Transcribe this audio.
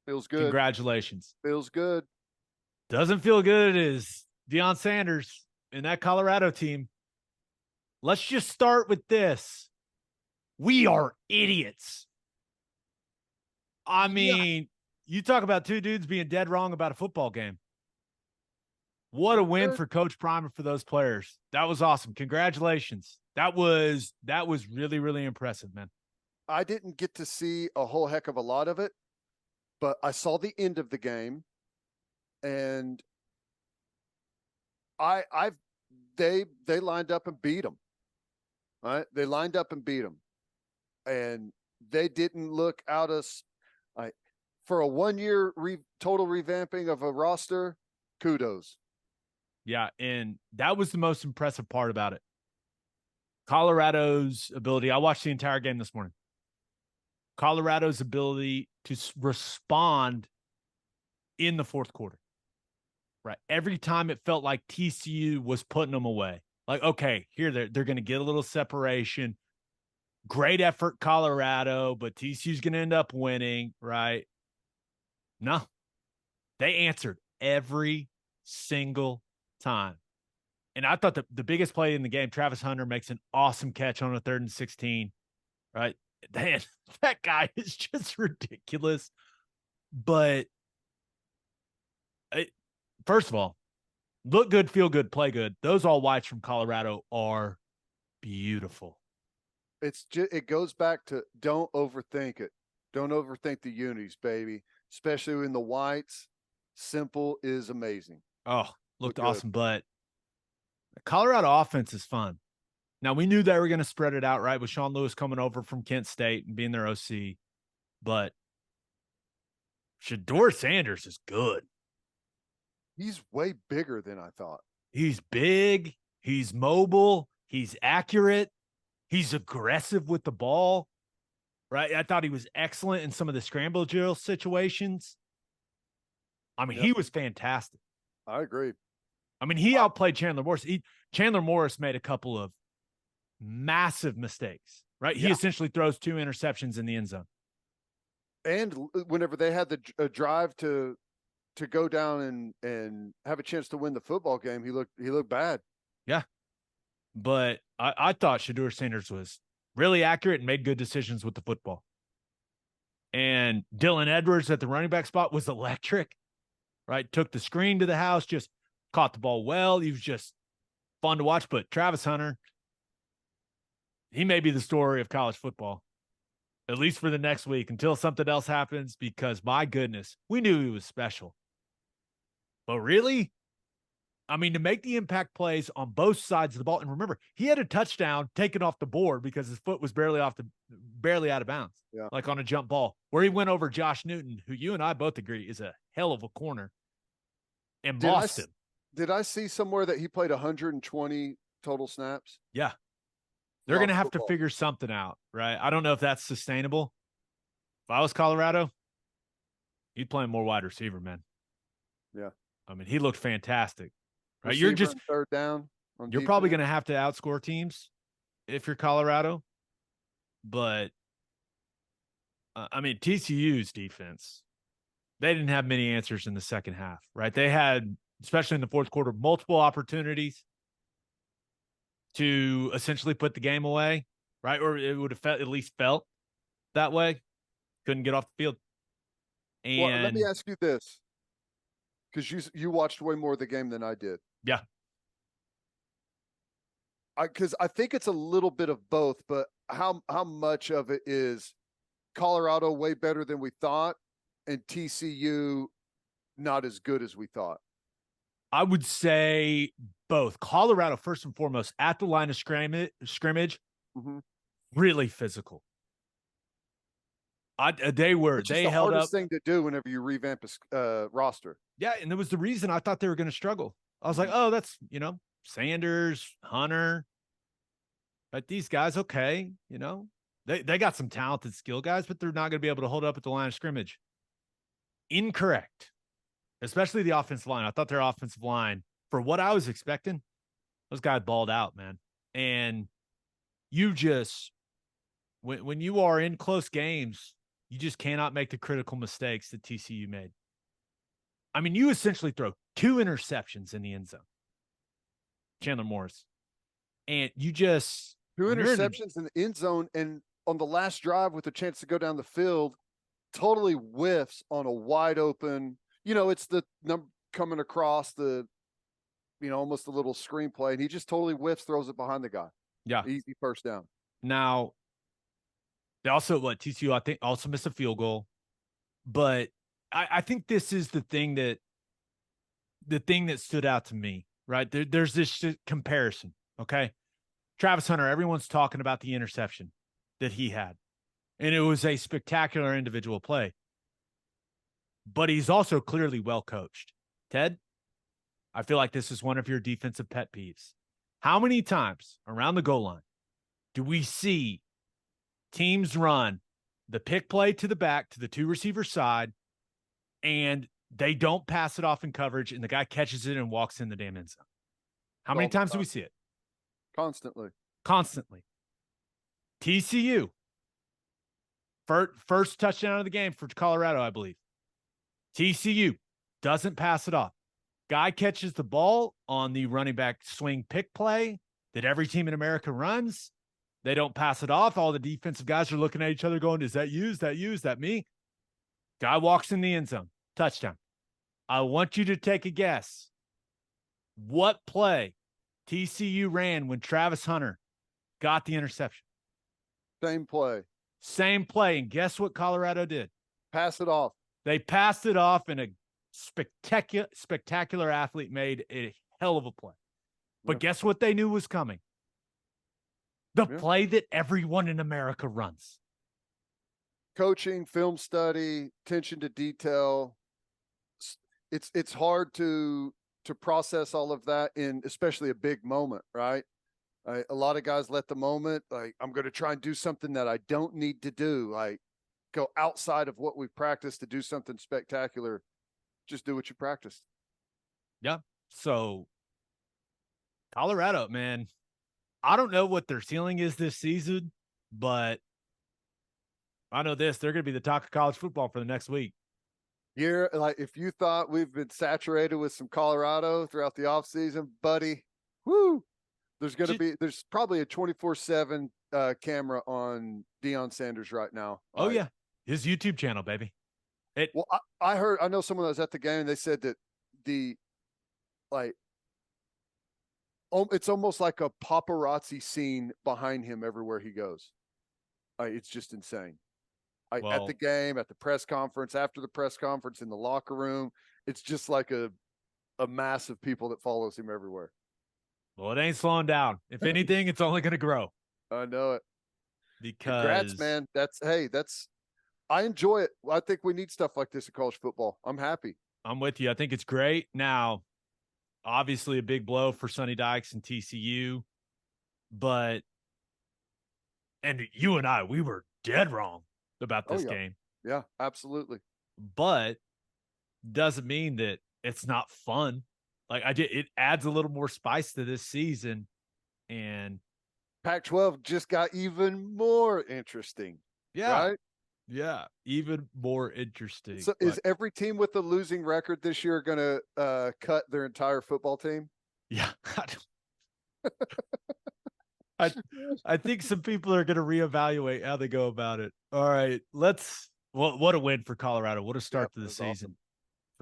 Feels good. Congratulations. Feels good. Doesn't feel good as Deion Sanders in that Colorado team. Let's just start with this. We are idiots. I Yeah. mean, you talk about two dudes being dead wrong about a football game. What a We're win good. for Coach Primer for those players. That was awesome. Congratulations. That was really, really impressive, man. I didn't get to see a whole heck of a lot of it, but I saw the end of the game, and I've they lined up and beat them. Right? They lined up and beat them, and they didn't look out us. I For a 1 year total revamping of a roster. Kudos. Yeah, and that was the most impressive part about it. Colorado's ability. I watched the entire game this morning. Colorado's ability to respond in the fourth quarter. Right. Every time it felt like TCU was putting them away. Like, okay, here they're going to get a little separation. Great effort, Colorado, but TCU's going to end up winning, right? No, they answered every single time. And I thought the biggest play in the game, Travis Hunter makes an awesome catch on a 3rd and 16, right? Man, that guy is just ridiculous. But first of all, look good, feel good, play good. Those all whites from Colorado are beautiful. It goes back to don't overthink it. Don't overthink the unis, baby. Especially in the whites. Simple is amazing. Oh, looked awesome. But the Colorado offense is fun. Now, we knew they were going to spread it out, right? With Sean Lewis coming over from Kent State and being their OC. But Shedeur Sanders is good. He's way bigger than I thought. He's big. He's mobile. He's accurate. He's aggressive with the ball, right? I thought he was excellent in some of the scramble drill situations. I mean, he was fantastic. I agree. I mean, he outplayed Chandler Morris. Chandler Morris made a couple of massive mistakes, right? He essentially throws 2 interceptions in the end zone. And whenever they had the drive to go down and have a chance to win the football game, he looked bad. Yeah. But I thought Shedeur Sanders was really accurate and made good decisions with the football. And Dylan Edwards at the running back spot was electric, right? Took the screen to the house, just caught the ball well. He was just fun to watch. But Travis Hunter, he may be the story of college football, at least for the next week until something else happens, because my goodness, we knew he was special. But really, I mean, to make the impact plays on both sides of the ball. And remember, he had a touchdown taken off the board because his foot was barely out of bounds, like on a jump ball, where he went over Josh Newton, who you and I both agree is a hell of a corner, and bossed him. Did I see somewhere that he played 120 total snaps? Yeah. They're going to have to figure something out, right? I don't know if that's sustainable. If I was Colorado, he'd play more wide receiver, man. Yeah. I mean, he looked fantastic. Right? You're just third down. You're probably going to have to outscore teams if you're Colorado. But, I mean, TCU's defense, they didn't have many answers in the second half, right? They had, especially in the fourth quarter, multiple opportunities to essentially put the game away, right? Or it would have at least felt that way. Couldn't get off the field. And well, let me ask you this, because you watched way more of the game than I did. Yeah. Because I think it's a little bit of both, but how much of it is Colorado way better than we thought and TCU not as good as we thought? I would say both. Colorado, first and foremost, at the line of scrimmage, really physical. They held hardest up. Thing to do whenever you revamp a roster. Yeah, and there was the reason I thought they were going to struggle. I was like, oh, that's, Sanders, Hunter. But these guys, okay, they got some talented skill guys, but they're not going to be able to hold up at the line of scrimmage. Incorrect. Especially the offensive line. I thought their offensive line, for what I was expecting, those guys balled out, man. And you just, when you are in close games You just cannot make the critical mistakes that TCU made. I mean, you essentially throw 2 interceptions in the end zone. Chandler Morris. And you just Two when you're in the interceptions in the end zone, and on the last drive with a chance to go down the field, totally whiffs on a wide open. It's the number coming across the, almost a little screenplay, and he just totally whiffs, throws it behind the guy. yeah. Easy first down. Now, they also TCU, I think, also missed a field goal. But I think this is the thing that stood out to me, right? There's this comparison. Okay. Travis Hunter, everyone's talking about the interception that he had. And it was a spectacular individual play. But he's also clearly well coached. Ted, I feel like this is one of your defensive pet peeves. How many times around the goal line do we see teams run the pick play to the back to the 2 receiver side, and they don't pass it off in coverage, and the guy catches it and walks in the damn end zone? How many times do we see it? Constantly. TCU, first touchdown of the game for Colorado, I believe. TCU doesn't pass it off. Guy catches the ball on the running back swing pick play that every team in America runs. They don't pass it off. All the defensive guys are looking at each other going, is that you? Is that you? Is that me? Guy walks in the end zone. Touchdown. I want you to take a guess. What play TCU ran when Travis Hunter got the interception? Same play. And guess what Colorado did? Pass it off. They passed it off, and a spectacular athlete made a hell of a play. But guess what they knew was coming? The play that everyone in America runs. Coaching, film study, attention to detail. It's hard to process all of that in especially a big moment, right? A lot of guys let the moment, like, I'm going to try and do something that I don't need to do, like go outside of what we've practiced to do something spectacular. Just do what you practiced. Yeah. So Colorado, man, I don't know what their ceiling is this season, but I know this, they're going to be the talk of college football for the next week. You're like, if you thought we've been saturated with some Colorado throughout the offseason, buddy, whoo, there's probably a 24/7 camera on Deion Sanders right now. Oh, yeah. His YouTube channel, baby. I know someone that was at the game, and they said that it's almost like a paparazzi scene behind him everywhere he goes. It's just insane. At the game, at the press conference, after the press conference, in the locker room, it's just like a mass of people that follows him everywhere. Well, it ain't slowing down. If anything, it's only going to grow. I know it. Because congrats, man. I enjoy it. I think we need stuff like this in college football. I'm happy. I'm with you. I think it's great. Now, obviously a big blow for Sonny Dykes and TCU, and you and I, we were dead wrong about this game. Yeah, absolutely. But doesn't mean that it's not fun. Like it adds a little more spice to this season, and Pac-12 just got even more interesting. Yeah. Right? Yeah, even more interesting. So is every team with a losing record this year going to cut their entire football team? Yeah. I think some people are going to reevaluate how they go about it. All right, what a win for Colorado. What a start to the season. Awesome.